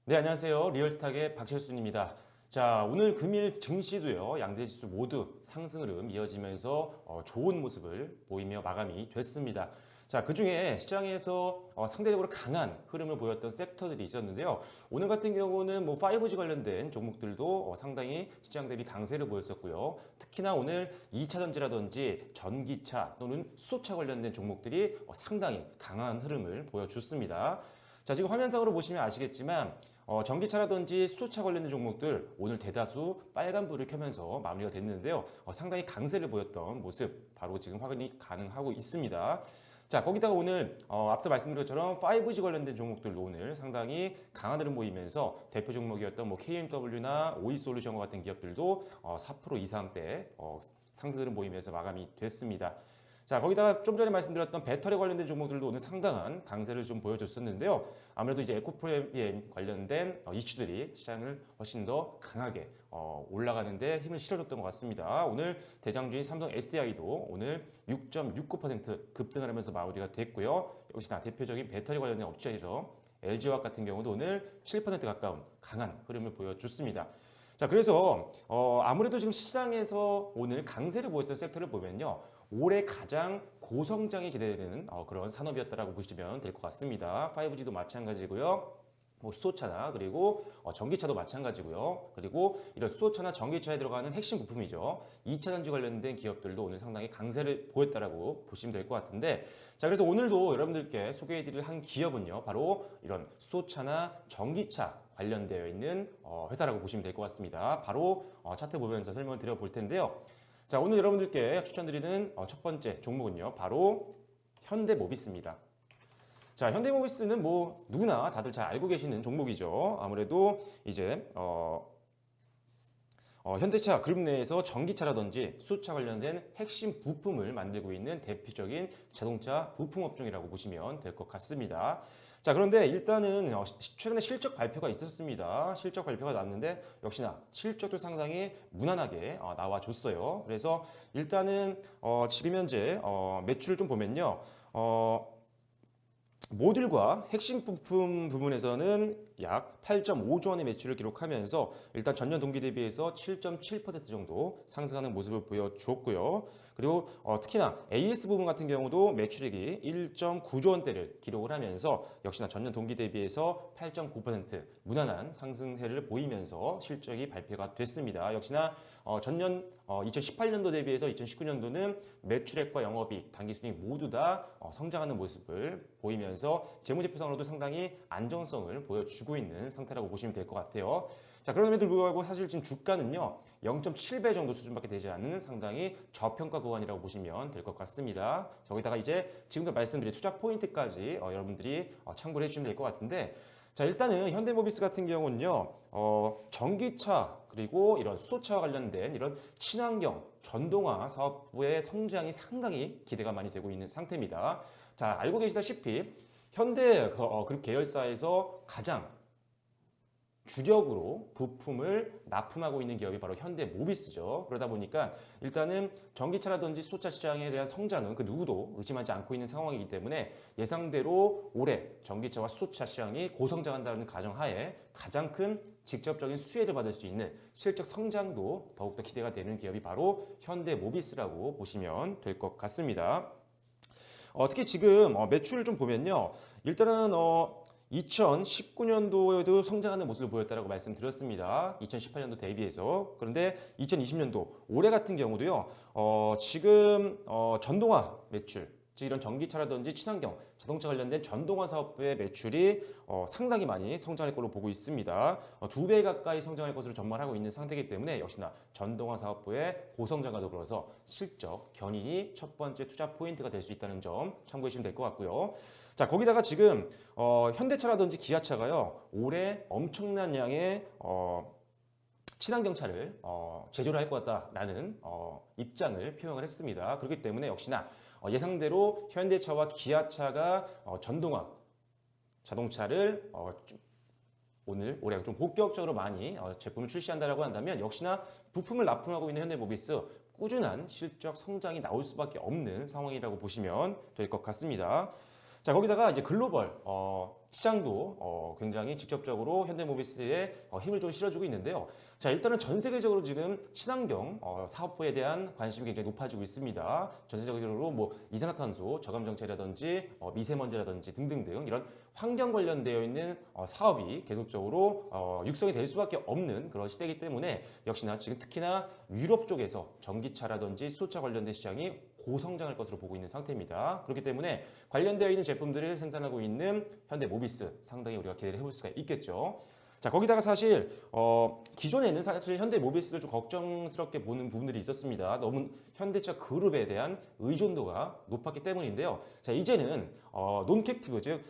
네, 안녕하세요. 리얼스탁의 박철순입니다. 자, 오늘 금일 증시도요, 양대 지수 모두 상승 흐름 이어지면서 좋은 모습을 보이며 마감이 됐습니다. 자, 그중에 시장에서 상대적으로 강한 흐름을 보였던 섹터들이 있었는데요. 오늘 같은 경우는 뭐 5G 관련된 종목들도 상당히 시장 대비 강세를 보였었고요. 특히나 오늘 2차 전지라든지 전기차 또는 수소차 관련된 종목들이 상당히 강한 흐름을 보여줬습니다. 자, 지금 화면상으로 보시면 아시겠지만 전기차라든지 수소차 관련된 종목들 오늘 대다수 빨간불을 켜면서 마무리가 됐는데요. 상당히 강세를 보였던 모습 바로 지금 확인이 가능하고 있습니다. 자, 거기다가 오늘 앞서 말씀드린 것처럼 5G 관련된 종목들도 오늘 상당히 강한 흐름 보이면서 대표 종목이었던 뭐 KMW나 오이솔루션과 같은 기업들도 4% 이상대 상승 흐름 보이면서 마감이 됐습니다. 자, 거기다가 좀 전에 말씀드렸던 배터리 관련된 종목들도 오늘 상당한 강세를 좀 보여줬었는데요. 아무래도 이제 에코프로엠 관련된 이슈들이 시장을 훨씬 더 강하게 올라가는데 힘을 실어줬던 것 같습니다. 오늘 대장주인 삼성 SDI도 오늘 6.69% 급등을 하면서 마무리가 됐고요. 역시나 대표적인 배터리 관련된 업체이죠. LG화학 같은 경우도 오늘 7% 가까운 강한 흐름을 보여줬습니다. 자, 그래서 아무래도 지금 시장에서 오늘 강세를 보였던 섹터를 보면요. 올해 가장 고성장이 기대되는 그런 산업이었다라고 보시면 될 것 같습니다. 5G도 마찬가지고요. 뭐 수소차나 그리고 전기차도 마찬가지고요. 그리고 이런 수소차나 전기차에 들어가는 핵심 부품이죠. 2차 전지 관련된 기업들도 오늘 상당히 강세를 보였다라고 보시면 될 것 같은데, 자, 그래서 오늘도 여러분들께 소개해드릴 한 기업은요, 바로 이런 수소차나 전기차 관련되어 있는 회사라고 보시면 될 것 같습니다. 바로 차트 보면서 설명을 드려볼 텐데요. 자, 오늘 여러분들께 추천드리는 첫 번째 종목은요, 바로 현대모비스입니다. 자, 현대모비스는 뭐 누구나 다들 잘 알고 계시는 종목이죠. 아무래도 이제 현대차 그룹 내에서 전기차라든지 수소차 관련된 핵심 부품을 만들고 있는 대표적인 자동차 부품 업종이라고 보시면 될 것 같습니다. 자, 그런데 일단은 최근에 실적 발표가 있었습니다. 실적 발표가 났는데 역시나 실적도 상당히 무난하게 나와줬어요. 그래서 일단은 지금 현재 매출을 좀 보면요. 모듈과 핵심 부품 부분에서는 약 8.5조 원의 매출을 기록하면서 일단 전년 동기 대비해서 7.7% 정도 상승하는 모습을 보여줬고요. 그리고 특히나 AS 부분 같은 경우도 매출액이 1.9조 원대를 기록을 하면서 역시나 전년 동기 대비해서 8.9% 무난한 상승세를 보이면서 실적이 발표가 됐습니다. 역시나 전년 2018년도 대비해서 2019년도는 매출액과 영업이익, 당기순이익 모두 다 성장하는 모습을 보이면서 재무제표상으로도 상당히 안정성을 보여주고 있는 상태라고 보시면 될 것 같아요. 자, 그럼에도 불구하고 사실 지금 주가는요 0.7배 정도 수준밖에 되지 않는 상당히 저평가 구간이라고 보시면 될 것 같습니다. 저기다가 이제 지금도 말씀드린 투자 포인트까지 여러분들이 참고를 해주시면 될 것 같은데, 자, 일단은 현대모비스 같은 경우는요, 전기차 그리고 이런 수소차와 관련된 이런 친환경 전동화 사업부의 성장이 상당히 기대가 많이 되고 있는 상태입니다. 자, 알고 계시다시피 현대 그룹 계열사에서 가장 주력으로 부품을 납품하고 있는 기업이 바로 현대모비스죠. 그러다 보니까 일단은 전기차라든지 수소차 시장에 대한 성장은 그 누구도 의심하지 않고 있는 상황이기 때문에 예상대로 올해 전기차와 수소차 시장이 고성장한다는 가정하에 가장 큰 직접적인 수혜를 받을 수 있는 실적 성장도 더욱더 기대가 되는 기업이 바로 현대모비스라고 보시면 될 것 같습니다. 특히 지금 매출을 좀 보면요. 일단은 2019년도에도 성장하는 모습을 보였다고 말씀드렸습니다. 2018년도 대비해서. 그런데 2020년도 올해 같은 경우도요. 지금 전동화 매출, 즉 이런 전기차라든지 친환경 자동차 관련된 전동화 사업부의 매출이 상당히 많이 성장할 걸로 보고 있습니다. 2배 가까이 성장할 것으로 전망하고 있는 상태이기 때문에 역시나 전동화 사업부의 고성장과 더불어서 실적 견인이 첫 번째 투자 포인트가 될 수 있다는 점 참고해 주시면 될 것 같고요. 자, 거기다가 지금 현대차라든지 기아차가요 올해 엄청난 양의 친환경차를 제조를 할 것 같다라는 입장을 표명을 했습니다. 그렇기 때문에 역시나 예상대로 현대차와 기아차가 전동화 자동차를 올해 좀 본격적으로 많이 제품을 출시한다라고 한다면 역시나 부품을 납품하고 있는 현대모비스 꾸준한 실적 성장이 나올 수밖에 없는 상황이라고 보시면 될 것 같습니다. 자, 거기다가 이제 글로벌 시장도 굉장히 직접적으로 현대모비스에 힘을 좀 실어주고 있는데요. 자, 일단은 전 세계적으로 지금 친환경 사업부에 대한 관심이 굉장히 높아지고 있습니다. 전 세계적으로 뭐 이산화탄소 저감 정책이라든지 미세먼지라든지 등등등 이런 환경 관련되어 있는 사업이 계속적으로 육성이 될 수밖에 없는 그런 시대이기 때문에 역시나 지금 특히나 유럽 쪽에서 전기차라든지 수소차 관련된 시장이 고성장할 것으로 보고 있는 상태입니다. 그렇기 때문에 관련되어 있는 제품들을 생산하고 있는 현대모비스 상당히 우리가 기대를 해볼 수가 있겠죠. 자, 거기다가 사실 기존에는 사실 현대모비스를 좀 걱정스럽게 보는 부분들이 있었습니다. 너무 현대차 그룹에 대한 의존도가 높았기 때문인데요. 자, 이제는 논캡티브 즉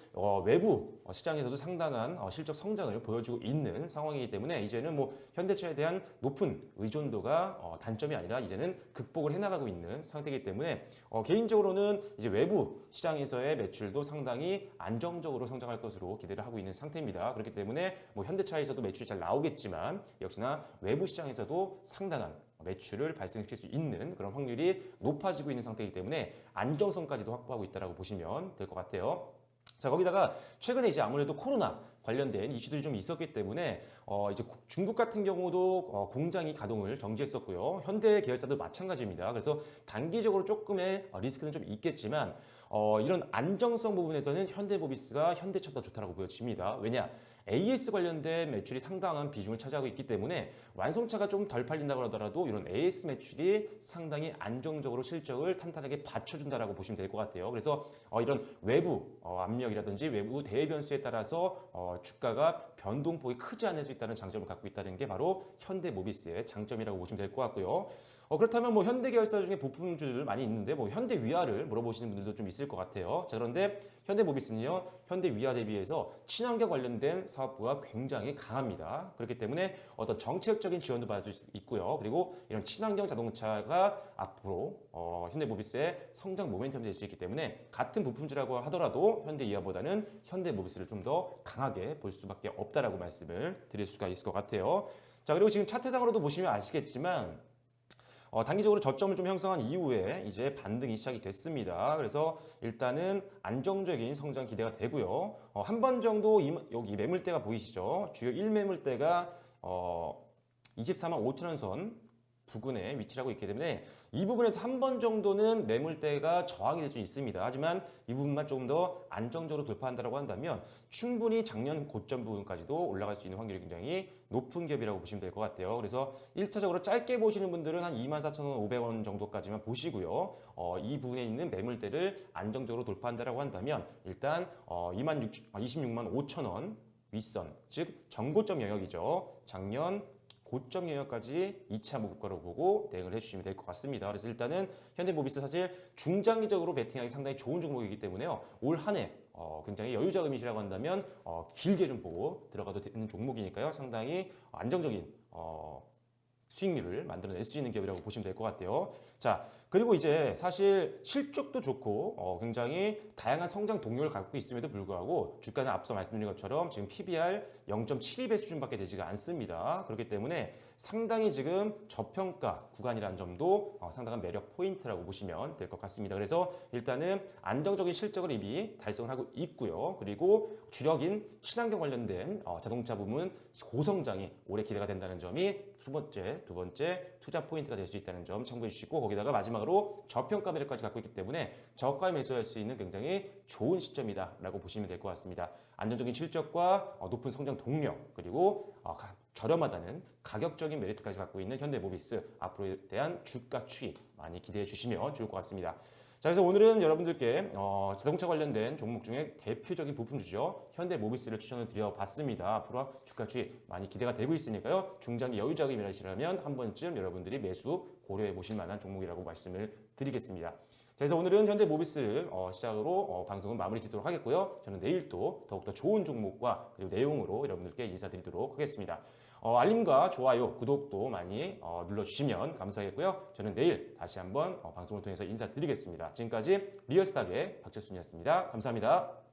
외부 시장에서도 상당한 실적 성장을 보여주고 있는 상황이기 때문에 이제는 뭐 현대차에 대한 높은 의존도가 단점이 아니라 이제는 극복을 해나가고 있는 상태이기 때문에 개인적으로는 이제 외부 시장에서의 매출도 상당히 안정적으로 성장할 것으로 기대를 하고 있는 상태입니다. 그렇기 때문에 뭐 현대차에서도 매출이 잘 나오겠지만 역시나 외부 시장에서도 상당한 매출을 발생시킬 수 있는 그런 확률이 높아지고 있는 상태이기 때문에 안정성까지도 확보하고 있다고 보시면 될 것 같아요. 자, 거기다가 최근에 이제 아무래도 코로나 관련된 이슈들이 좀 있었기 때문에 이제 중국 같은 경우도 공장이 가동을 정지했었고요. 현대 계열사도 마찬가지입니다. 그래서 단기적으로 조금의 리스크는 좀 있겠지만 이런 안정성 부분에서는 현대모비스가 현대차보다 좋다라고 보여집니다. 왜냐? AS 관련된 매출이 상당한 비중을 차지하고 있기 때문에 완성차가 좀 덜 팔린다고 하더라도 이런 AS 매출이 상당히 안정적으로 실적을 탄탄하게 받쳐준다라고 보시면 될 것 같아요. 그래서 이런 외부 압력이라든지 외부 대외 변수에 따라서 주가가 변동폭이 크지 않을 수 있다는 장점을 갖고 있다는 게 바로 현대모비스의 장점이라고 보시면 될 것 같고요. 그렇다면 뭐 현대 계열사 중에 부품주들 많이 있는데 뭐 현대 위아를 물어보시는 분들도 좀 있을 것 같아요. 자, 그런데 현대모비스는요, 현대 위아 대비해서 친환경 관련된 사업부가 굉장히 강합니다. 그렇기 때문에 어떤 정책적인 지원도 받을 수 있고요. 그리고 이런 친환경 자동차가 앞으로 현대모비스의 성장 모멘텀이 될 수 있기 때문에 같은 부품주라고 하더라도 현대 위아보다는 현대모비스를 좀 더 강하게 볼 수밖에 없다라고 말씀을 드릴 수가 있을 것 같아요. 자, 그리고 지금 차트상으로도 보시면 아시겠지만 단기적으로 저점을 좀 형성한 이후에 이제 반등이 시작이 됐습니다. 그래서 일단은 안정적인 성장 기대가 되고요. 한 번 정도 여기 매물대가 보이시죠? 주요 1매물대가 24만 5천 원 선 부근에 위치를 하고 있기 때문에 이 부분에서 한 번 정도는 매물대가 저항이 될 수 있습니다. 하지만 이 부분만 조금 더 안정적으로 돌파한다고 한다면 충분히 작년 고점 부분까지도 올라갈 수 있는 확률이 굉장히 높은 갭이라고 보시면 될 것 같아요. 그래서 1차적으로 짧게 보시는 분들은 한 24,500원 정도까지만 보시고요. 이 부분에 있는 매물대를 안정적으로 돌파한다고 한다면 일단 26만 5천 원 윗선, 즉 정고점 영역이죠. 작년 고점 영역까지 2차 목표가로 보고 대응을 해주시면 될 것 같습니다. 그래서 일단은 현대모비스 사실 중장기적으로 베팅하기 상당히 좋은 종목이기 때문에요. 올 한 해 굉장히 여유자 금이시라고 한다면 길게 좀 보고 들어가도 되는 종목이니까요. 상당히 안정적인 수익률을 만들어낼 수 있는 기업이라고 보시면 될 것 같아요. 자, 그리고 이제 사실 실적도 좋고 굉장히 다양한 성장 동력을 갖고 있음에도 불구하고 주가는 앞서 말씀드린 것처럼 지금 PBR 0.72배 수준밖에 되지가 않습니다. 그렇기 때문에 상당히 지금 저평가 구간이라는 점도 상당한 매력 포인트라고 보시면 될 것 같습니다. 그래서 일단은 안정적인 실적을 이미 달성을 하고 있고요. 그리고 주력인 친환경 관련된 자동차 부문 고성장이 올해 기대가 된다는 점이 두 번째 투자 포인트가 될 수 있다는 점 참고해 주시고 거기다가 마지막으로 저평가 매력까지 갖고 있기 때문에 저가에 매수할 수 있는 굉장히 좋은 시점이다라고 보시면 될 것 같습니다. 안정적인 실적과 높은 성장 동력 그리고 저렴하다는 가격적인 메리트까지 갖고 있는 현대모비스 앞으로에 대한 주가 추이 많이 기대해 주시면 좋을 것 같습니다. 자, 그래서 오늘은 여러분들께 자동차 관련된 종목 중에 대표적인 부품주죠. 현대모비스를 추천을 드려봤습니다. 앞으로 주가 추이 많이 기대가 되고 있으니까요. 중장기 여유자금이라시라면 한 번쯤 여러분들이 매수 고려해 보실 만한 종목이라고 말씀을 드리겠습니다. 자, 그래서 오늘은 현대모비스 시작으로 방송은 마무리 짓도록 하겠고요. 저는 내일 또 더욱더 좋은 종목과 그리고 내용으로 여러분들께 인사드리도록 하겠습니다. 알림과 좋아요, 구독도 많이 눌러주시면 감사하겠고요. 저는 내일 다시 한번 방송을 통해서 인사드리겠습니다. 지금까지 리얼스탁의 박철순이었습니다. 감사합니다.